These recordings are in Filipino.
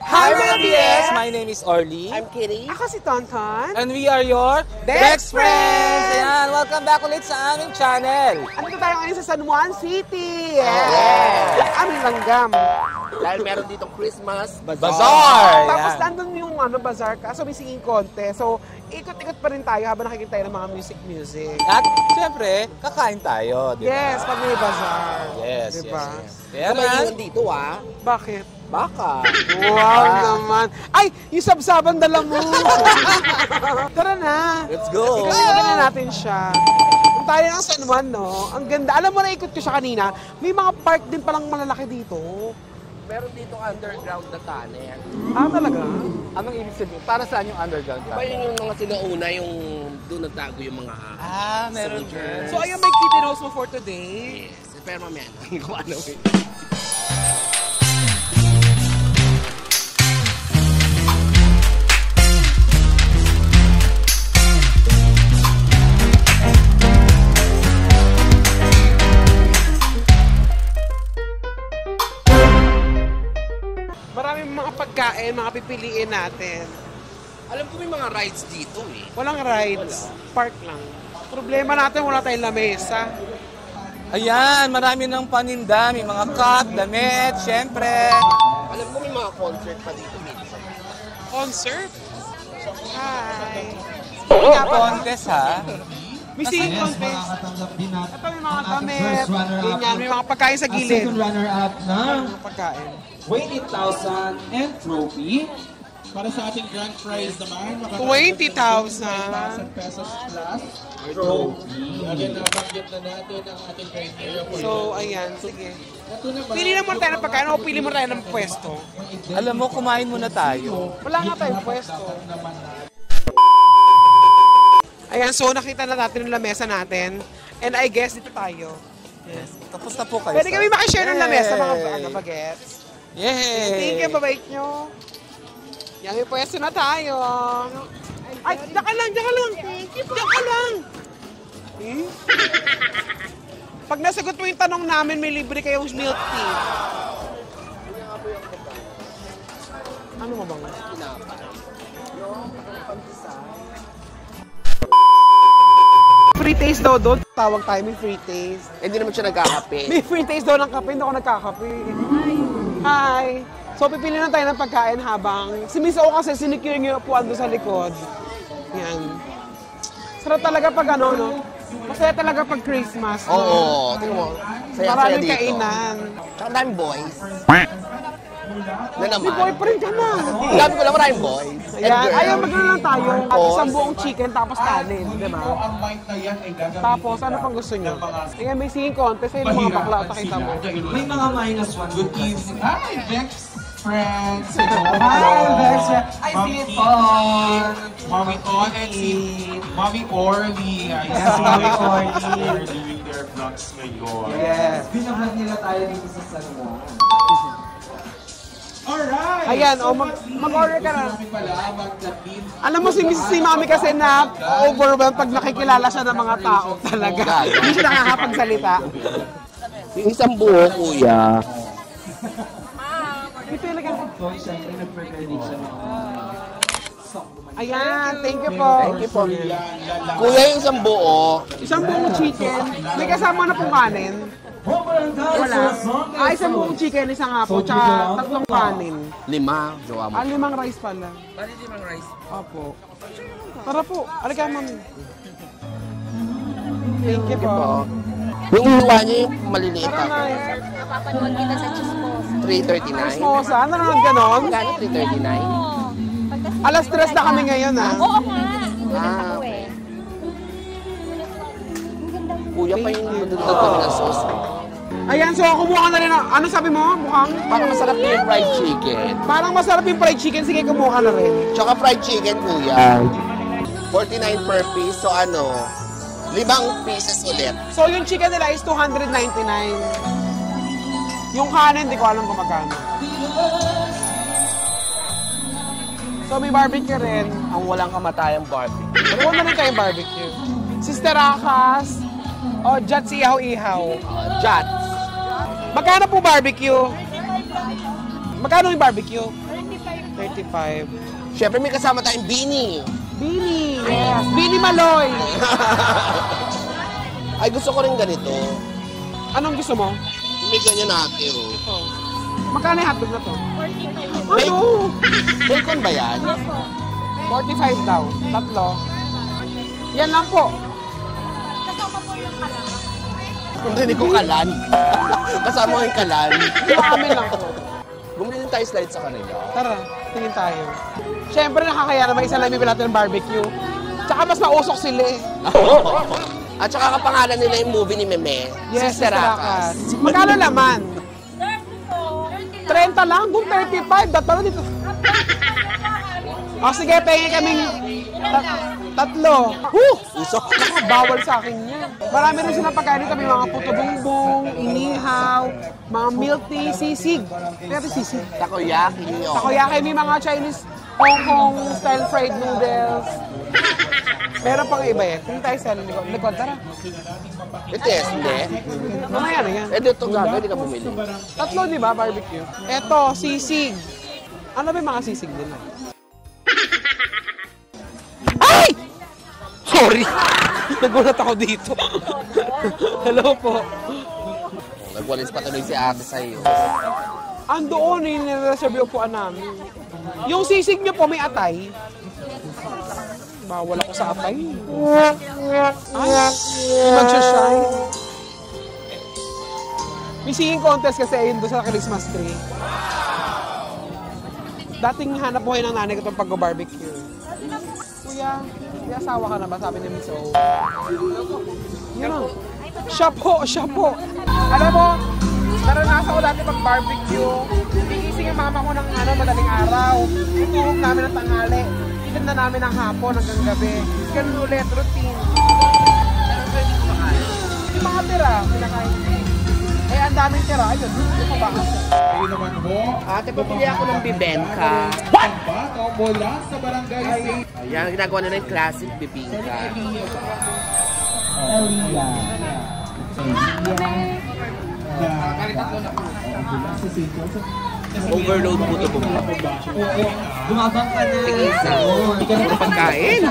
Hi mga BS! My name is Orly. I'm Kitty. Ako si Tonton. And we are your Best Friends! Ayan, welcome back ulit sa aming channel. Andito tayo ngayon sa San Juan City. Yeah. Aming langgam. Dahil meron ditong Christmas Bazaar! Tapos Yan. nandun yung bazaar, kaso may singing contest. So, ikot-ikot pa rin tayo habang nakikita tayo ng mga music. At siyempre, kakain tayo, di ba? Yes, pag may bazaar. Yes, diba? yes. Kaya Sabay man, yun dito Bakit? Baka. Wow naman. Ay, yung sabsaban dala mo. Tara na. let's go! Ikot-ikotin na natin siya. Kung tayo ng San Juan, no? Ang ganda. Alam mo na, ikot ko siya kanina. May mga park din palang malalaki dito. Meron ditong underground na tunnel. Ah, talaga? Anong ibig sabihin? Para saan yung underground Diba tunnel? yun yung mga sinauna, yung doon nagtago yung mga Meron soldiers. So, ayun may Kitty Rose mo for today. Yes. Pero mamaya na. Kung ano eh. Maraming mga pagkain, mga pipiliin natin. Alam ko may mga rides dito eh. Walang rides. Park lang. Problema natin, wala tayong lamesa. Ayan, marami ng paninda. May mga cup, damit, syempre. Alam ko may mga concert pa dito minsan. Concert? Hi. Contest, ha? May singing contest. Ito may mga damit. Ganyan, may mga pagkain sa gilid. Second runner-up ng Mga pagkain. 20,000 and trophy. Para sa ating grand prize naman, 20,000. pesos plus. Trophy. Again, nabanggit na natin ang ating criteria for So, ayan, sige. ito naman. Pili na muna tayo ng pagkain o pili mo tayo ng pwesto. Alam mo, kumain muna tayo. Wala nga tayong pwesto. Ayan, so nakita na natin yung lamesa natin. And I guess dito tayo. Yes. Tapos na po kayo. Pwede kami makishare ng lamesa, mga Yay! bagets. Yay! Thank you, babait nyo. Yan, may pwesto na tayo. Ay, daka lang. Daka lang. Eh? Pag nasagot mo yung tanong namin, may libre kayong milk tea. Ano mo bang? Free taste daw doon. Tawag tayo, may free taste. Hindi naman siya nagkakape. May free taste daw ng kape, hindi ako nagkakape. Hi! So, pipili na tayo ng pagkain habang si Miss O kasi sinicure niyo yung upuan doon sa likod. Yan. Sarap talaga pag ano, no? Masaya talaga pag Christmas. No? Oo. Tingnan mo. Saya-saya Maraming dito. kainan. Tsaka daming boys. Na naman. May boyfriend ka na. Sabi ko lang maraming boys. And Ayan. girls. Ayaw, magano lang tayo. At Tapos? isang buong chicken tapos kanin. Di ba? Ang mic na yan ay gagamitin. Tapos, ano pang gusto niyo? Ayan, may singing contest. Ayun yung mga bakla. Pakita mo. May mga minus one. Good evening. Hi, Vex friends. Hi, Vex friends. I see it all. Mommy On and si Mommy Orly. Yes, Mommy Orly. They're doing their vlogs ngayon. Yes. Binahag nila tayo dito sa San Juan. Alright! Ayan, mag-order ka na. Kami pala, magdapit. Alam mo, si Mami kasi na overwhelmed pag nakikilala siya ng mga tao talaga. Hindi siya nakakapagsalita. Yung isang buo, kuya. Ito yung lagyan ko. So, siyempre, nag-prepare din siya. Ayan, thank you po. Thank you po. Kuya, yung isang buo. Isang buong chicken. May kasama na pong kanin. Wala. Isang buong chicken, isang apo, tsaka tatlong kanin. 5. Jowa mo. 5 rice pala. Bali 5 rice. Opo. Tara po, alika mami. Thank you po. Yung uwa niya yung maliliit Tara na. ako. Napapanood kita sa Chismosa. 339. Mosa, ano naman ganon? Magkano 339? Alas 3 na kami ngayon ha. Oo nga. Gulat Ah, ako eh. Kuya pa yung madudod kami ng sauce. Ayan, so kumuha ka na rin. Ano sabi mo? Mukhang? Parang masarap yung fried chicken. Parang masarap yung fried chicken. Sige, kumuha ka na rin. Tsaka fried chicken, kuya. 49 per piece. So ano, 5 pieces ulit. So yung chicken nila is 299. Yung kanin, di ko alam kung magkano. So may barbecue rin. Ang walang kamatayang barbecue. Kuha na rin tayong barbecue. Sister Akas. O, Jats Ihaw-Ihaw. Jats. Magkano po barbecue? Magkano yung barbecue? 35 35. Siyempre may kasama tayong Bini. Bini! Yes! Bini Maloy! Ay, gusto ko rin ganito. Anong gusto mo? May ganyan natin. Oh. Magkano yung hotdog na to? 45. Bacon. Ano? Bacon ba yan? 45 daw. Tatlo. Yan lang po. Kasama po yung kalang. Kung hindi ko kalan. Kasama ko yung kalan. Yung amin lang po. Bumili din tayo slide sa kanila. Tara, tingin tayo. Siyempre nakakaya na may isa lang bibili natin ng barbecue. Tsaka mas mausok sila eh. At saka kapangalan nila yung movie ni Meme. Yes, Sister Akas. Magkano naman? 30 po. 30 lang? Kung 35, datalo dito. O sige, pengen kaming tatlo. Usok. Bawal sa akin yan. Marami rin silang pagkain dito. May mga puto bumbong, inihaw, mga milk tea, sisig. Pero sisig. Takoyaki. Oh. Takoyaki, may mga Chinese Hong Kong style fried noodles. Meron pang iba eh. Tingin tayo sa likod. Tara. Ito yes, hindi. Mamaya na yan. Eh, dito gagawin, hindi ka bumili. Tatlo, di ba, barbecue? Eto, sisig. Ano ba yung mga sisig nila? Ay! Sorry! Nagulat ako dito. Hello po. Nagwalis pa tuloy si ate sa'yo. Andoon, nire-reserve yung upuan namin. Yung sisig nyo po may atay. Bawal ako sa atay. Ay, magsha-shine. May singing contest kasi ayun doon sa Christmas tree. Dating hanap buhay ng nanay ko itong pag-barbecue. Kuya, may asawa ka na ba? Sabi ni Miss O. Yun o. Siya po. Alam mo, naranasan ko dati pag-barbecue. Gigising yung mama ko ng madaling araw. Ituhog namin ng tanghali. Itin na namin ng hapon hanggang gabi. Ganun ulit, routine. Yung mga tira, pinakain. Eh, ang daming tira. Ayun, yung kabahan. Ayun naman po. Ate, pupili ako ng bibengka. Ang bato mula sa barangay St. Ayan, ginagawa nila yung classic bibingka. Overload po ito po. Dumabang ka na. Isa. Hindi ka na pagkain.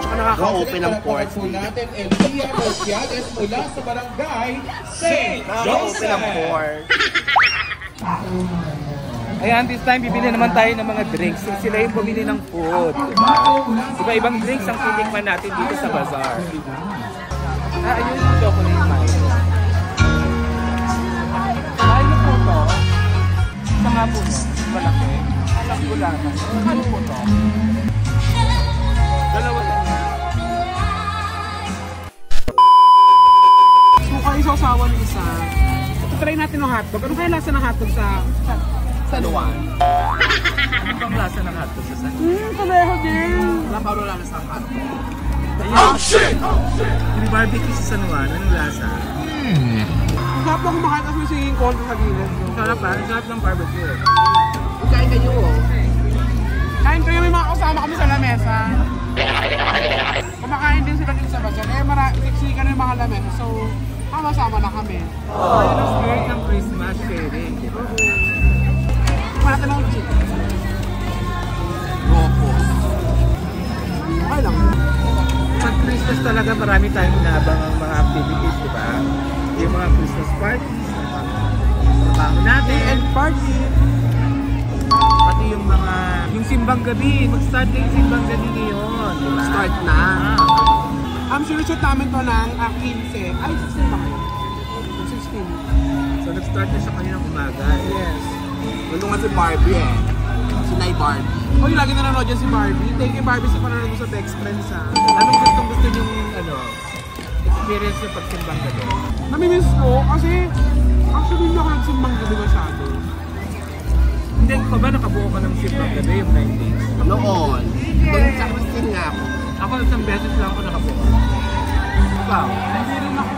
Tsaka nakaka-open ang port. Po natin, Elia Rosiales mula sa barangay St. Nakaka-open ang port. Ayan, this time bibili naman tayo ng mga drinks. Sila yung bumili ng food. Iba-ibang drinks ang titikman natin dito sa bazaar. Ayun yung chocolate mine. Ano po to? Isa nga po no? Malaki. Alam ko lang. Ano po to? Dalawa sa niya. Suka isaw-sawa ng isa. Try natin ng hotdog. Ano kaya lasa ng hotdog sa San Juan. Ano bang lasa ng hotdog sa San? pareho din. Naparo lang sa hotdog. Oh shit! Yung barbecue sa San Juan, anong lasa? Ang sarap na kumakain kasi yung singing contest sa gilid. Ang sarap ha? Ang sarap ng barbecue. Kain kayo. Kain kayo, may mga kasama kami sa lamesa. Kumakain din sila dito sa bazaar. Eh, siksikan na yung mga lamesa. So, sama-sama na kami. Ayun ang spirit ng Christmas sharing. Kumakain ng chicken. Okay lang. Pag Christmas talaga marami tayong inabang ang mga activities, di ba? Yung mga Christmas parties, trabaho natin, And party. pati yung mga, yung simbang gabi, mag-start na yung simbang gabi ngayon, di ba? Start na. Sinushoot namin to ng 15. Ay, 16 ba kayo? 16. So nag-start na siya kaninang umaga. Yes. Nandun nga si Barbie eh. Si Nay Barbie. Uy, lagi nanonood dyan si Barbie. Thank you, Barbie, sa panonood mo sa Best Friends, ha. Anong gusto yung, experience yung pagsimbang gabi? Namimiss ko kasi actually hindi ako nagsimbang gabi masyado. Hindi pa ba nakabuo ka ng simbang gabi yung 9 days? Noon. Doon sa Christine nga ako. Ako isang beses lang ako nakabuo. Wow. Hindi rin ako.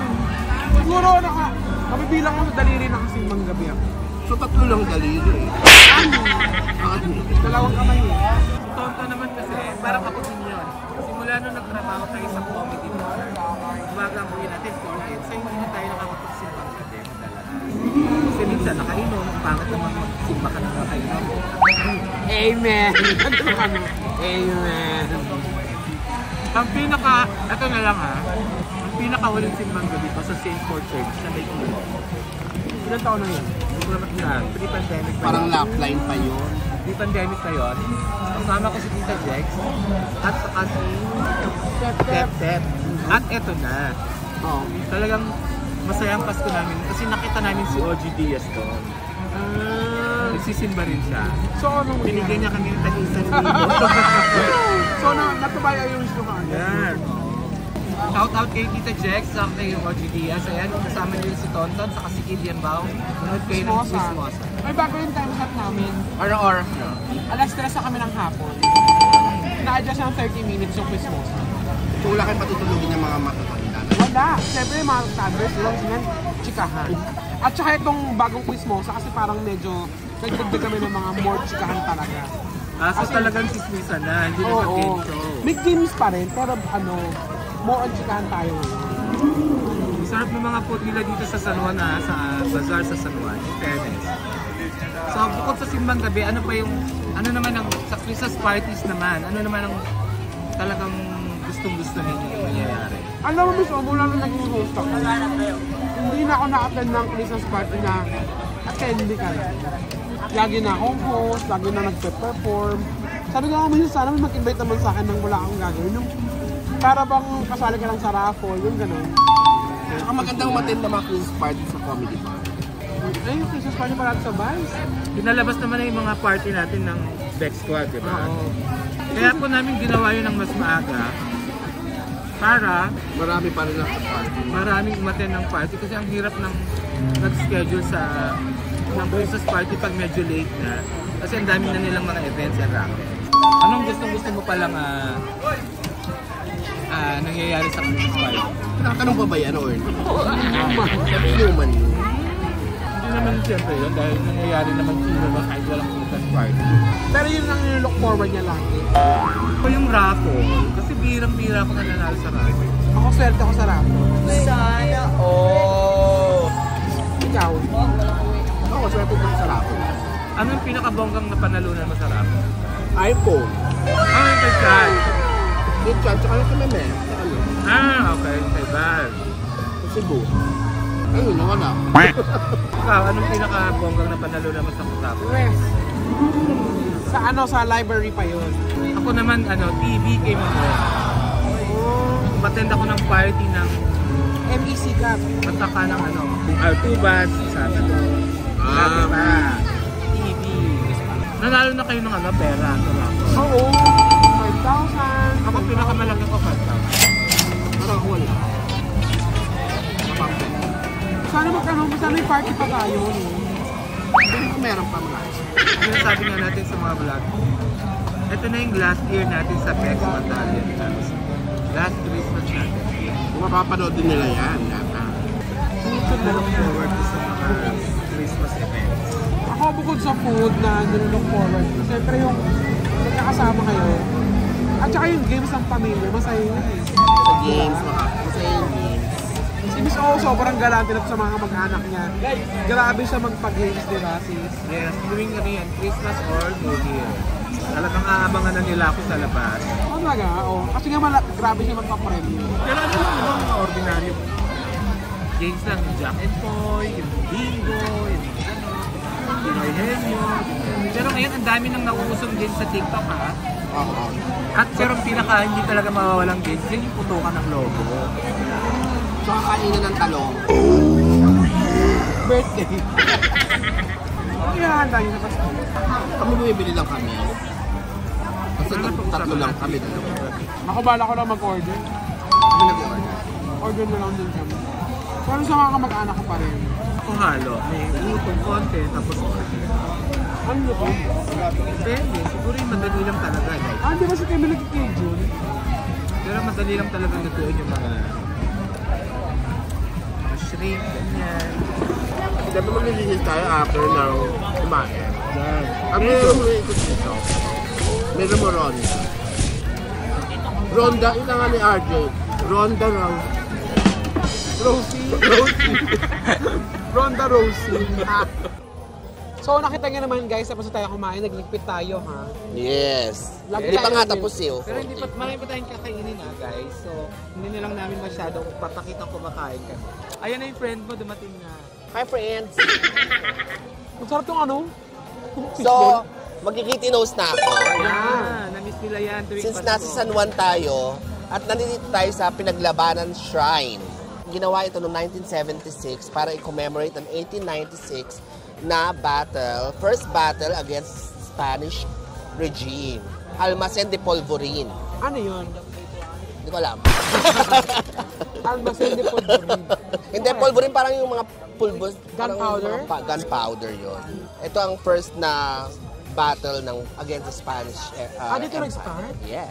Siguro mabibilang ko sa daliri na kasimbang gabi ako. So, tatlo lang daliri. Dalawang kamay eh. Tonto naman kasi, parang ako din yun. Simula nung nagtrabaho tayo sa comedy bar, umaga ang uwi natin, COVID, so hindi na tayo nakakapagsimbang gabi madalas. Kasi minsan nakainom, ang pangit naman magsimba ka ng nakainom. Amen. Amen. Ang ito na lang ha, ang pinakawaling simbang gabi ko sa St. Paul Church na may kulo. Ilan taon na yun? Pre-pandemic pa Parang yun. lapline pa yun. Pre-pandemic pa yun. Kasama ko si Tita Jex at saka si Tep. At eto na. Oo. Talagang masayang Pasko namin kasi nakita namin si OG Diaz doon. Nagsisimba rin siya. So, anong Binigyan niya kami ng tag-isang So, natubay ay yung gusto ka. Yan. Shout out kay Tita Jex, sa kay OG Diaz. Ayan, kasama niyo si Tonton, saka si Kilian Bao. Manood kayo ng Christmas. Ay, bago yung time set namin. Oras. Alas 3 na kami ng hapon. Na-adjust ng 30 minutes yung Christmas. Kung wala kayo patutulugin ng mga makakakilala. Wala. Siyempre, yung mga standards, lang sinan, chikahan. At saka itong bagong Christmas, kasi parang medyo nagdagdag kami ng mga more chikahan talaga. So talagang sismisan na, hindi naman game show. May games pa rin, pero more on chikahan tayo ngayon. Sarap ng mga food nila dito sa San Juan sa bazaar sa San Juan, in fairness. So bukod sa simbang gabi, ano naman ang, sa Christmas parties naman, ano naman ang talagang gustong-gusto ninyo yung mangyayari? Alam mo, Miss O, mula nung naging host ako, hindi na ako na-attend ng Christmas party na attendee ka rin. Lagi na akong host, lagi na nagpe-perform. Sabi ko, minsan sana may mag-invite naman sa akin ng wala akong gagawin. Yung para bang kasali ka lang sa raffle, yung gano'n. Saka magandang umattend ng mga Christmas party sa comedy bar. Ay, yung Christmas party pa natin sa Vice. Pinalabas naman na yung mga party natin ng Bex Squad, di ba? Oo. Kaya po namin ginawa yun ng mas maaga para Marami pa rin ang party. maraming umaten ng party kasi ang hirap ng nag-schedule ng Christmas party pag medyo late na kasi ang dami na nilang mga events and raffles. Anong gusto mo palang nangyayari sa Christmas party? Nakatanong pa ba yan, or? Sabi inuman yun. Hindi naman siyempre yun dahil nangyayari naman inuman kahit walang Christmas party. Pero yun ang look forward niya lagi. O yung raffle, kasi birang-bira ako nananalo sa raffle. Ako swerte ako sa raffle. Sana all! Ikaw? Ako, swerte ko sa raffle. Ano yung pinakabonggang na panalunan mo sa raffle? iPhone. Yung kay Chad. Yung chat, tsaka lang sa meme. Sa ano? Okay. Kay Val. Sa Cebu. Ayun, nawala. Ikaw, anong pinakabonggang na panalunan mo sa raffle? Rest. Sa library pa yun. Ako naman, TV kay Mamo. Umattend ako ng party ng MEC Cup. mataka ng Artubas, sabi ko. Sabi pa, TV. Nanalo na kayo ng pera sa raffle. Oo. 5,000. Ako pinakamalaki ko 5,000. Parang ako wala. Sana sana may party pa tayo. Hindi ko meron pa mga. Yung sabi nga natin sa mga vlog, ito na yung last year natin sa Bex Battalion. Last Christmas natin. Kung mapapanood din nila yan. Should na look forward to sa mga Christmas events. Ako bukod sa food na nilook forward, siyempre yung magkakasama kayo. At saka yung games ng pamilya, masaya yun eh. Sa games, masaya yung games. Si Miss O, sobrang galante na sa mga mag-anak niya. Grabe siya magpag-games, di ba, sis? Yes, during yan, Christmas or New Year. Talagang aabangan na nila ako sa labas. Oo talaga, oo. Kasi nga grabe siya magpa-preview. Pero ano lang naman mga ordinaryo games lang, yung Jack and Poy, yung Bingo, yung Pinoy Henyo. Pero ngayon, ang dami nang nauusong games sa TikTok, ha? Oo. At pero pinaka hindi talaga mawawalang games, yun yung putukan ng logo. Tsaka kainan ng talong. Birthday. Ano yung handa niyo sa Pasko? Kami bumibili lang kami. Kasi tatlo lang kami. Ako bala ko lang mag-order. Kami nag-order. Order na lang din kami. Pero sa mga kamag-anak ko pa rin. Kung halo, may lutong konti, tapos order. Ano nyo po? Depende, siguro yung madali lang talaga. Like, Di ba si Kemi nag-schedule? pero madali lang talaga lutuin yung mga shrimp, ganyan. Dapat maglilinis tayo after ng kumain. Yan. Ang gusto mo ikot dito. Meron mo Ronda. Ronda, ina nga ni RJ. Ronda raw. Rosie. Rosie. Ronda Rosie. So nakita niyo naman guys, tapos tayo kumain, nagligpit tayo ha. Yes. Lagi Hindi pa tayo nga nag- tapos eh. Pero hindi pa, marami pa tayong kakainin guys. So, hindi na lang namin masyadong papakitang kumakain kami. Ayan na yung friend mo, dumating na. Hi friends! Ang sarap yung ano? So, magkikitinos na ako. Ayan, na-miss nila yan tuwing Since Pasko. nasa San Juan tayo, at nandito tayo sa Pinaglabanan Shrine. Ginawa ito noong 1976 para i-commemorate ang 1896 na battle, first battle against Spanish regime. Almacén de Polvorín. Ano yun? Hindi ko alam. Almacén de Polvorín. Hindi, polvorín parang yung mga pulbos. parang Gunpowder? yung mga gunpowder yun. Ito ang first na battle ng against the Spanish Dito Empire. nag-start? Yes.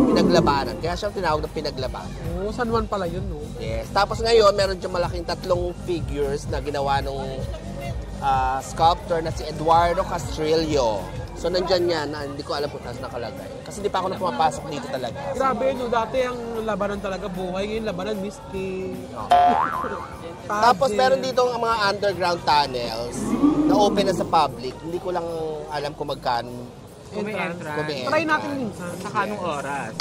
Pinaglabanan. Kaya siyang tinawag na pinaglabanan. Oo, San Juan pala yun, no? Yes. Tapos ngayon, meron diyang malaking tatlong figures na ginawa nung sculptor na si Eduardo Castrillo. So, nandyan yan na hindi ko alam kung taas nakalagay. Kasi hindi pa ako na pumapasok dito talaga. Grabe, no? Dati ang labanan talaga buhay. Ngayon, labanan misty. Tapos meron dito ang mga underground tunnels na open na sa public. Hindi ko lang alam kung magkano. Kung may entrance. Kung may Try entrance. natin minsan. Saka anong oras.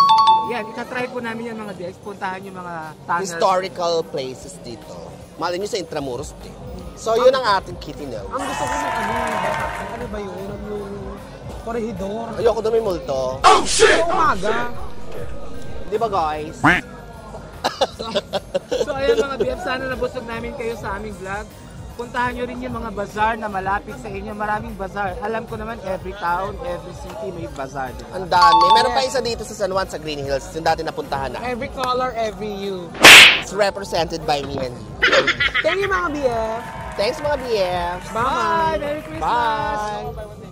Yan, itatry po namin yan mga DX. Puntahan yung mga tunnels. Historical places dito. Malay nyo sa Intramuros din. So, yun ang ating kitty nose. Ang gusto ko ng ano ba yun? Yung korehidor. Ayoko dumi multo. Pero umaga. Di ba, guys? So ayan mga BF, sana nabusog namin kayo sa aming vlog. Puntahan nyo rin yung mga bazaar na malapit sa inyo. Maraming bazaar. Alam ko naman, every town, every city may bazaar. Diba? Ang dami. Meron pa isa dito sa San Juan, sa Green Hills. Yung dati napuntahan na. Every color, every hue. It's represented by me and you. Thank you mga BF. Thanks mga BF. Bye. Merry Christmas! Bye!